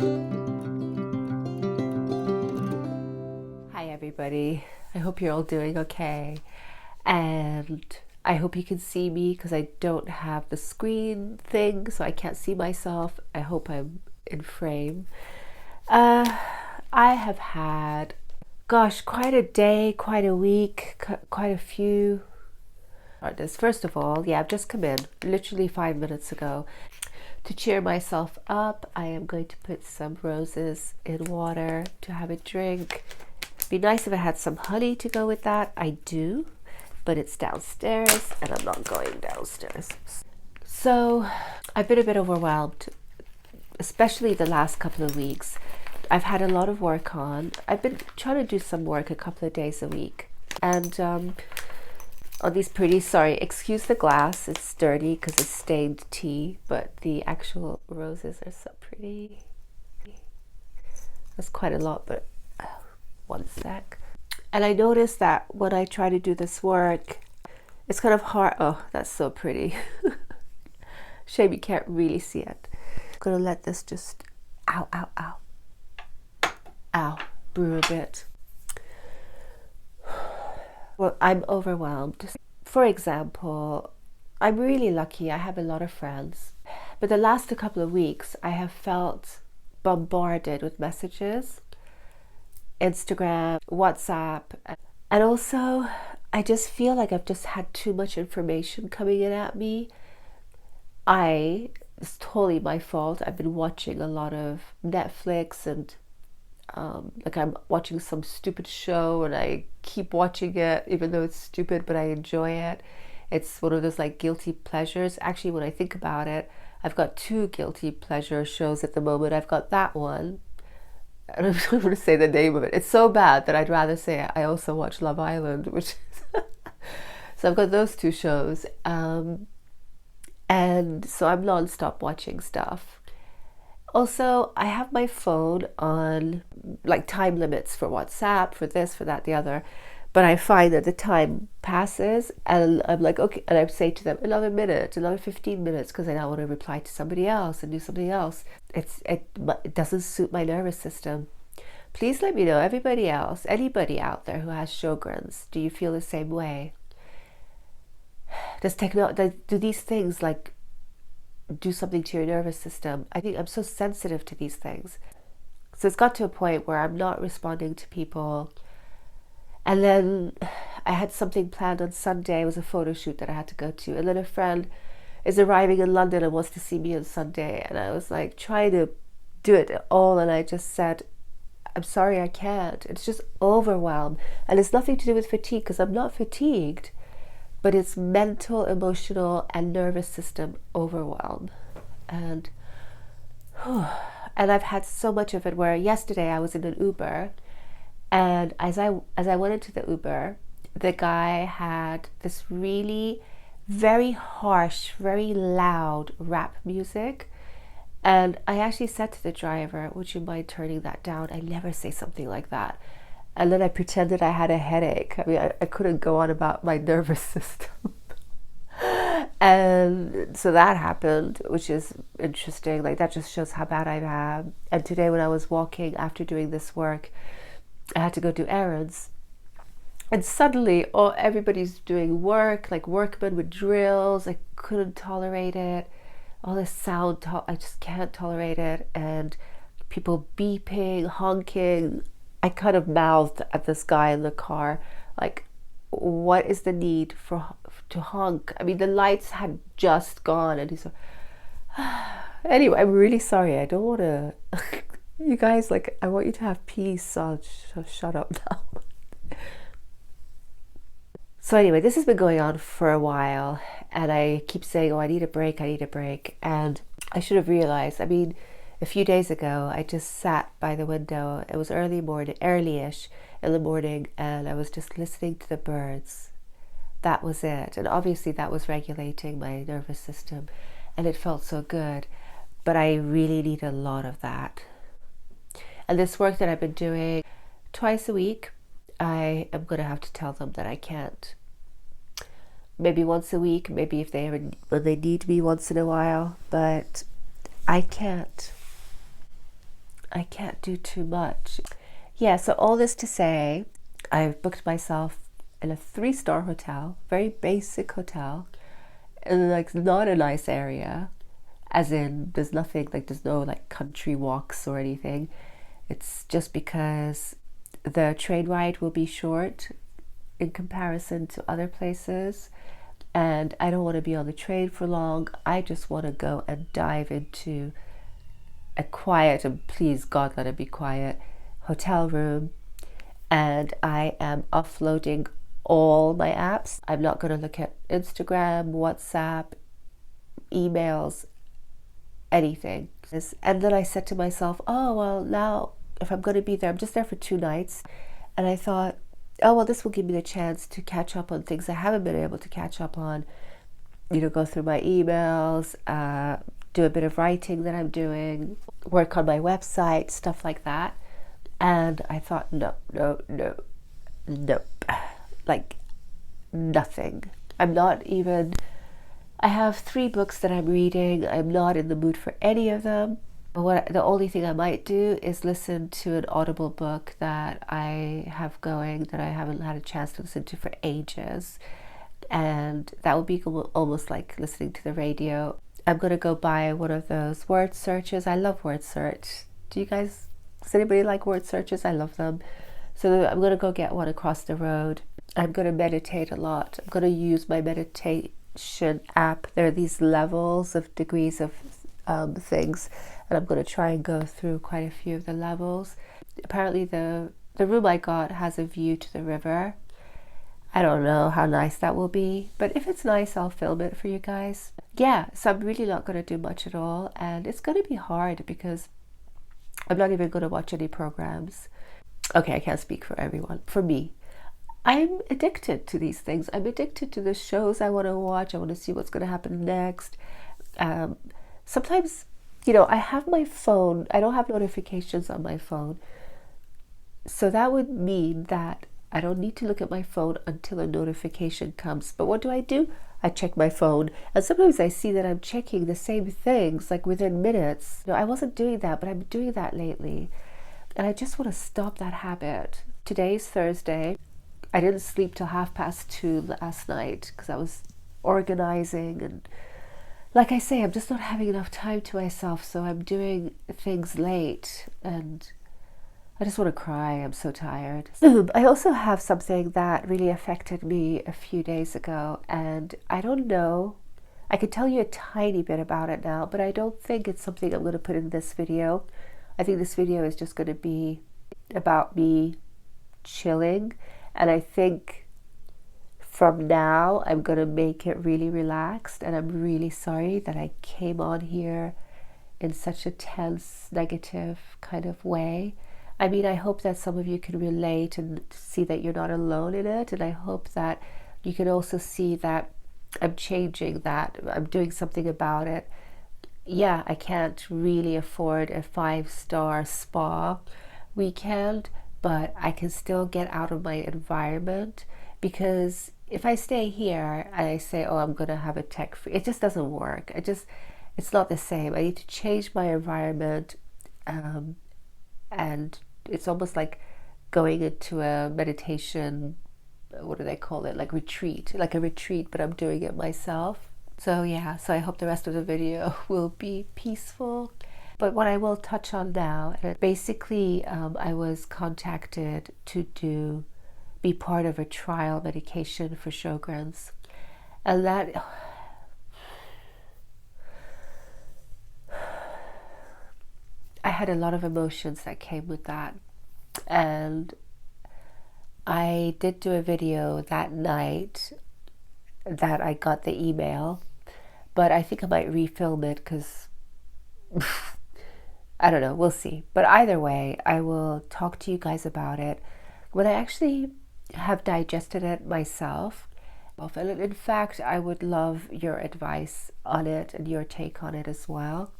Hi everybody, I hope you're all doing okay, and I hope you can see me because I don't have the screen thing, so I can't see myself. I hope I'm in frame. I have had, gosh, quite a day, quite a week, quite a few. First of all, yeah, I've just come in literally 5 minutes ago. To cheer myself up, I am going to put some roses in water to have a drink. Be nice if I had some honey to go with that. I do, but it's downstairs and I'm not going downstairs. So I've been a bit overwhelmed, especially the last couple of weeks. I've had a lot of work on. I've been trying to do some work a couple of days a week, and on these excuse the glass, it's dirty because it's stained tea, but the actual roses are so pretty. That's quite a lot, but one sec. And I noticed that when I try to do this work, it's kind of hard. Oh, that's so pretty. Shame you can't really see it. I'm gonna let this just brew a bit. Well, I'm overwhelmed. For example, I'm really lucky. I have a lot of friends, but the last couple of weeks I have felt bombarded with messages, Instagram, WhatsApp, and also I just feel like I've just had too much information coming in at me. It's totally my fault. I've been watching a lot of Netflix and like I'm watching some stupid show and I keep watching it even though it's stupid, but I enjoy it. It's one of those like guilty pleasures. Actually, when I think about it, I've got two guilty pleasure shows at the moment. I've got that one. I don't want to say the name of it. It's so bad that I'd rather say I also watch Love Island, which so I've got those two shows, and so I'm non-stop watching stuff. Also, I have my phone on like time limits for WhatsApp, for this, for that, the other. But I find that the time passes and I'm like, okay, and I say to them, another minute, another 15 minutes, because I now want to reply to somebody else and do something else. It doesn't suit my nervous system. Please let me know, everybody else, anybody out there who has Sjogrens, do you feel the same way? Do these things like do something to your nervous system? I think I'm so sensitive to these things. So it's got to a point where I'm not responding to people. And then I had something planned on Sunday. It was a photo shoot that I had to go to. And then a friend is arriving in London and wants to see me on Sunday. And I was like trying to do it all. And I just said, I'm sorry, I can't. It's just overwhelmed. And it's nothing to do with fatigue because I'm not fatigued. But it's mental, emotional, and nervous system overwhelm. And I've had so much of it where yesterday I was in an Uber, and as I went into the Uber, the guy had this really very harsh, very loud rap music. And I actually said to the driver, would you mind turning that down? I never say something like that. And then I pretended I had a headache. I mean, I couldn't go on about my nervous system. And so that happened, which is interesting. Like, that just shows how bad I am. And today when I was walking after doing this work, I had to go do errands. And suddenly, everybody's doing work, like workmen with drills. I couldn't tolerate it. All this sound, I just can't tolerate it. And people beeping, honking. I kind of mouthed at this guy in the car, like, what is the need to honk? I mean, the lights had just gone, and he's anyway, I'm really sorry. I don't want to, you guys, like, I want you to have peace, so shut up now. So anyway, this has been going on for a while, and I keep saying, oh, I need a break, and I should have realized, I mean, a few days ago, I just sat by the window. It was early-ish in the morning, and I was just listening to the birds. That was it. And obviously that was regulating my nervous system, and it felt so good. But I really need a lot of that. And this work that I've been doing twice a week, I am going to have to tell them that I can't. Maybe once a week, maybe when they need me once in a while, but I can't. I can't do too much. Yeah, so all this to say, I've booked myself in a 3-star hotel, very basic hotel, in like not a nice area, as in there's nothing, like there's no like country walks or anything. It's just because the train ride will be short in comparison to other places, and I don't want to be on the train for long. I just want to go and dive into a quiet, and please God let it be quiet, hotel room, and I am offloading all my apps. I'm not going to look at Instagram, WhatsApp, emails, anything. And then I said to myself, oh well, now if I'm going to be there, I'm just there for 2 nights, and I thought, oh well, this will give me the chance to catch up on things I haven't been able to catch up on, you know, go through my emails, do a bit of writing that I'm doing, work on my website, stuff like that. And I thought, no, like nothing. I'm not even, I have 3 books that I'm reading. I'm not in the mood for any of them. The only thing I might do is listen to an Audible book that I have going that I haven't had a chance to listen to for ages. And that will be almost like listening to the radio. I'm going to go buy one of those word searches. I love word search. Does anybody like word searches? I love them. So I'm going to go get one across the road. I'm going to meditate a lot. I'm going to use my meditation app. There are these levels of degrees of things, and I'm going to try and go through quite a few of the levels. Apparently the room I got has a view to the river. I don't know how nice that will be, but if it's nice, I'll film it for you guys. Yeah, so I'm really not going to do much at all, and it's going to be hard because I'm not even going to watch any programs. Okay, I can't speak for everyone. For me, I'm addicted to these things. I'm addicted to the shows I want to watch. I want to see what's going to happen next. Sometimes, you know, I have my phone. I don't have notifications on my phone. So that would mean that I don't need to look at my phone until a notification comes. But what do? I check my phone. And sometimes I see that I'm checking the same things like within minutes. You know, I wasn't doing that, but I'm doing that lately. And I just want to stop that habit. Today's Thursday. I didn't sleep till 2:30 last night because I was organizing, and like I say, I'm just not having enough time to myself, so I'm doing things late and I just want to cry. I'm so tired. I also have something that really affected me a few days ago, and I don't know, I could tell you a tiny bit about it now, but I don't think it's something I'm going to put in this video. I think this video is just going to be about me chilling. And I think from now I'm going to make it really relaxed, and I'm really sorry that I came on here in such a tense, negative kind of way. I mean, I hope that some of you can relate and see that you're not alone in it, and I hope that you can also see that I'm changing that. I'm doing something about it. Yeah, I can't really afford a 5-star spa weekend, but I can still get out of my environment, because if I stay here and I say, oh, I'm going to have a tech free, it just doesn't work. It's not the same. I need to change my environment, and it's almost like going into a meditation, what do they call it, like retreat, like a retreat, but I'm doing it myself. So yeah, so I hope the rest of the video will be peaceful. But what I will touch on now, basically I was contacted to be part of a trial medication for Sjogren's. And that, I had a lot of emotions that came with that. And I did do a video that night that I got the email, but I think I might refilm it because I don't know, we'll see. But either way, I will talk to you guys about it when I actually have digested it myself. And in fact, I would love your advice on it and your take on it as well.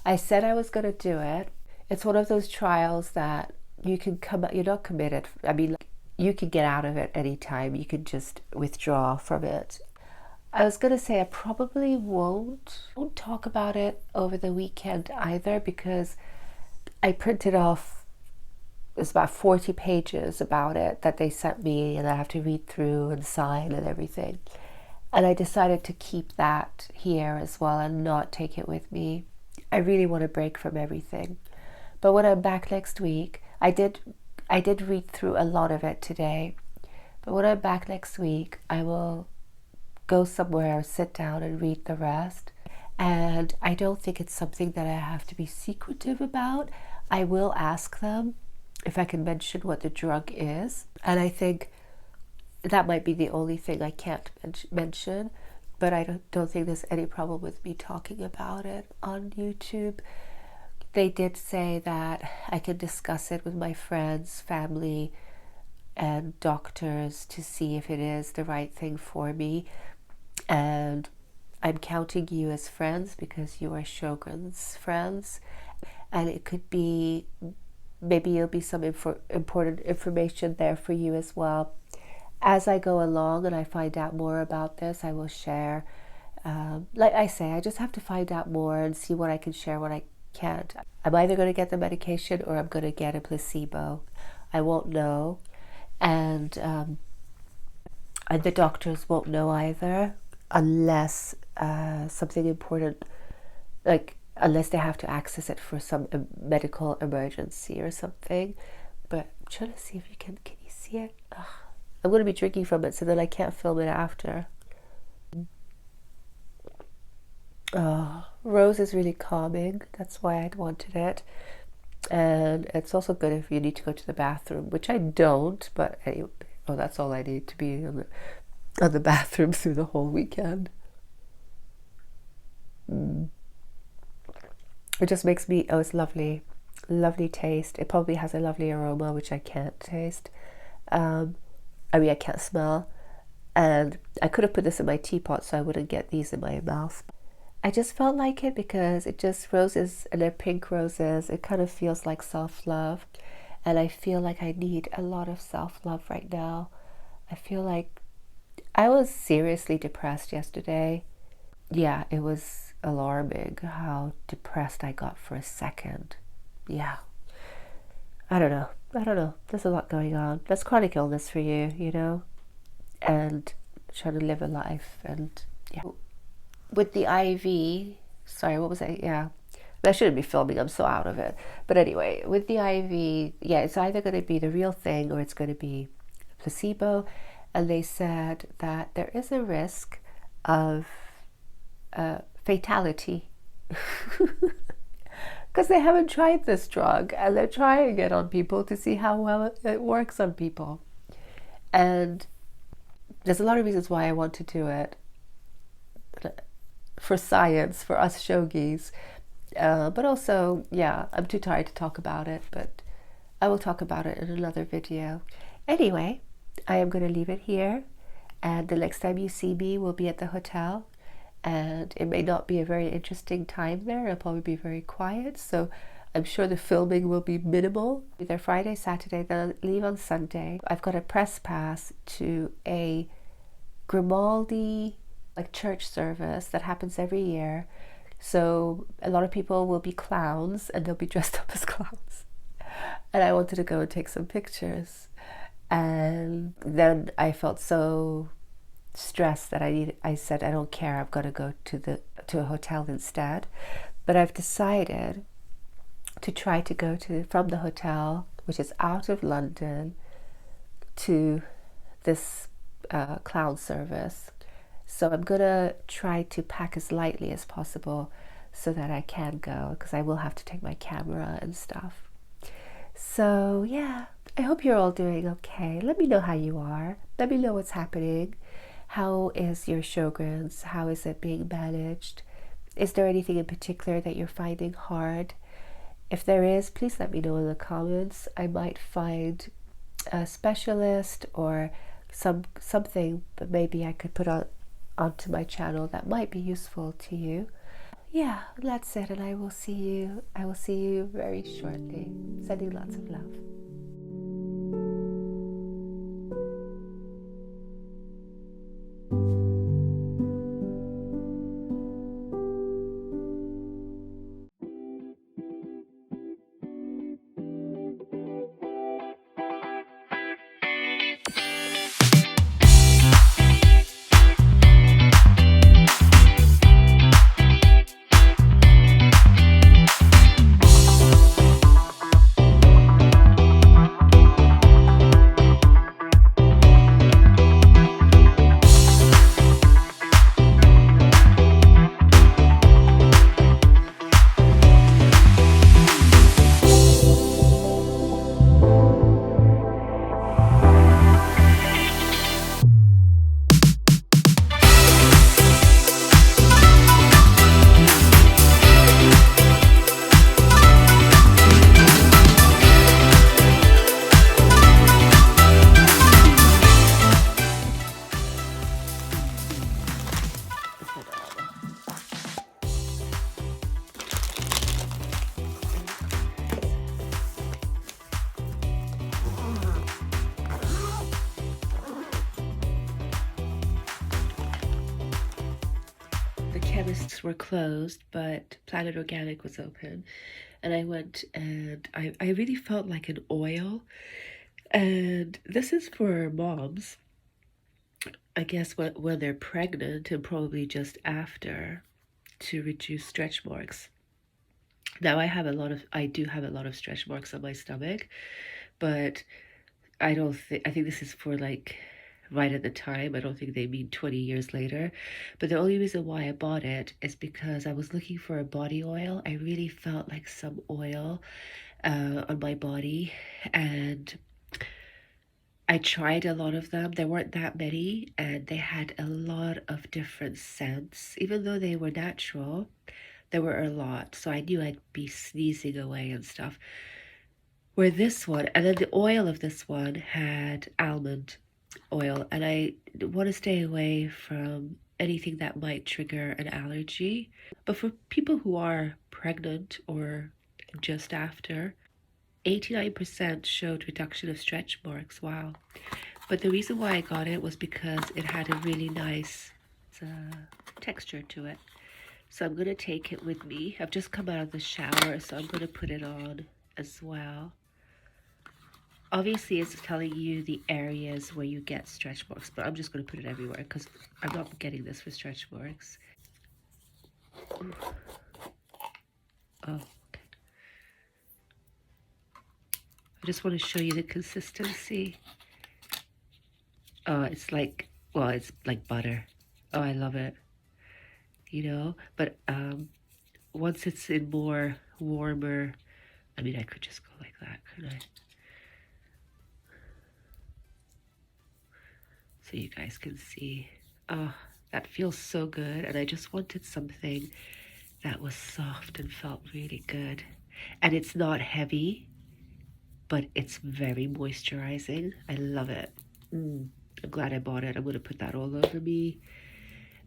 I said I was going to do it. It's one of those trials that you can you're not committed. I mean, you can get out of it anytime. You can just withdraw from it. I was going to say I probably won't talk about it over the weekend either, because I printed off, it's about 40 pages about it that they sent me, and I have to read through and sign and everything. And I decided to keep that here as well and not take it with me. I really want to break from everything. But when I'm back next week, I did read through a lot of it today. But when I'm back next week, I will go somewhere, sit down and read the rest. And I don't think it's something that I have to be secretive about. I will ask them if I can mention what the drug is. And I think that might be the only thing I can't mention. But I don't think there's any problem with me talking about it on YouTube. They did say that I could discuss it with my friends, family, and doctors to see if it is the right thing for me. And I'm counting you as friends because you are Sjogren's friends. And it could be, maybe it'll be some important information there for you as well. As I go along and I find out more about this, I will share. Like I say, I just have to find out more and see what I can share, what I can't. I'm either going to get the medication or I'm going to get a placebo. I won't know. And the doctors won't know either unless something important, like unless they have to access it for some medical emergency or something. But I'm trying to see if you can you see it? Ugh. I'm going to be drinking from it so that I can't film it after. Oh, rose is really calming. That's why I'd wanted it. And it's also good if you need to go to the bathroom, which I don't, but anyway, oh, that's all I need to be on the bathroom through the whole weekend. It just makes me, oh, it's lovely. Lovely taste. It probably has a lovely aroma, which I can't taste. I mean, I can't smell. And I could have put this in my teapot so I wouldn't get these in my mouth. I just felt like it because it just roses, and they're pink roses. It kind of feels like self-love. And I feel like I need a lot of self-love right now. I feel like I was seriously depressed yesterday. Yeah, it was alarming how depressed I got for a second. Yeah. I don't know. There's a lot going on. That's chronic illness for you, you know? And trying to live a life. And yeah. With the IV, sorry, what was that? Yeah. I shouldn't be filming. I'm so out of it. But anyway, with the IV, yeah, it's either going to be the real thing or it's going to be placebo. And they said that there is a risk of fatality. Because they haven't tried this drug and they're trying it on people to see how well it works on people. And there's a lot of reasons why I want to do it. For science, for us shogis. But also, yeah, I'm too tired to talk about it, but I will talk about it in another video. Anyway, I am going to leave it here. And the next time you see me will be at the hotel. And it may not be a very interesting time there. It'll probably be very quiet. So I'm sure the filming will be minimal. Either Friday, Saturday, then I'll leave on Sunday. I've got a press pass to a Grimaldi church service that happens every year. So a lot of people will be clowns and they'll be dressed up as clowns. And I wanted to go and take some pictures. And then I felt so stressed that I said, I don't care, I've got to go to a hotel instead. But I've decided to try to go from the hotel, which is out of London, to this clown service. So I'm gonna try to pack as lightly as possible so that I can go, because I will have to take my camera and stuff. So yeah, I hope you're all doing okay. Let me know how you are. Let me know what's happening. How is your Sjogren's? How is it being managed? Is there anything in particular that you're finding hard? If there is, please let me know in the comments. I might find a specialist or something that maybe I could put onto my channel that might be useful to you. Yeah, that's it, and I will see you very shortly. Sending lots of love. chemists were closed, but Planet Organic was open. And I went and I really felt like an oil. And this is for moms, I guess, when they're pregnant and probably just after, to reduce stretch marks. Now I do have a lot of stretch marks on my stomach, but I think this is for like right at the time. I don't think they mean 20 years later. But the only reason why I bought it is because I was looking for a body oil. I really felt like some oil on my body, and I tried a lot of them. There weren't that many, and they had a lot of different scents. Even though they were natural, there were a lot. So I knew I'd be sneezing away and stuff. Where this one, and then the oil of this one had almond oil, and I want to stay away from anything that might trigger an allergy. But for people who are pregnant or just after, 89% showed reduction of stretch marks. Wow. But the reason why I got it was because it had a really nice texture to it. So I'm going to take it with me. I've just come out of the shower, so I'm going to put it on as well. Obviously, it's telling you the areas where you get stretch marks, but I'm just going to put it everywhere because I'm not getting this for stretch marks. Oh, okay. I just want to show you the consistency. Oh, it's like, well, it's like butter. Oh, I love it. You know, but once it's in more warmer, I mean, I could just go like that, couldn't I? So you guys can see. Oh, that feels so good. And I just wanted something that was soft and felt really good. And it's not heavy, but it's very moisturizing. I love it. I'm glad I bought it. I'm going to put that all over me.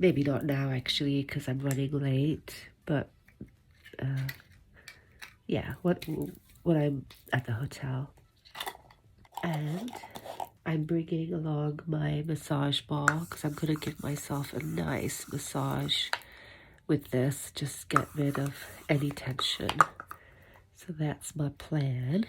Maybe not now, actually, because I'm running late. But yeah, when I'm at the hotel. And I'm bringing along my massage ball because I'm going to give myself a nice massage with this. Just get rid of any tension. So that's my plan.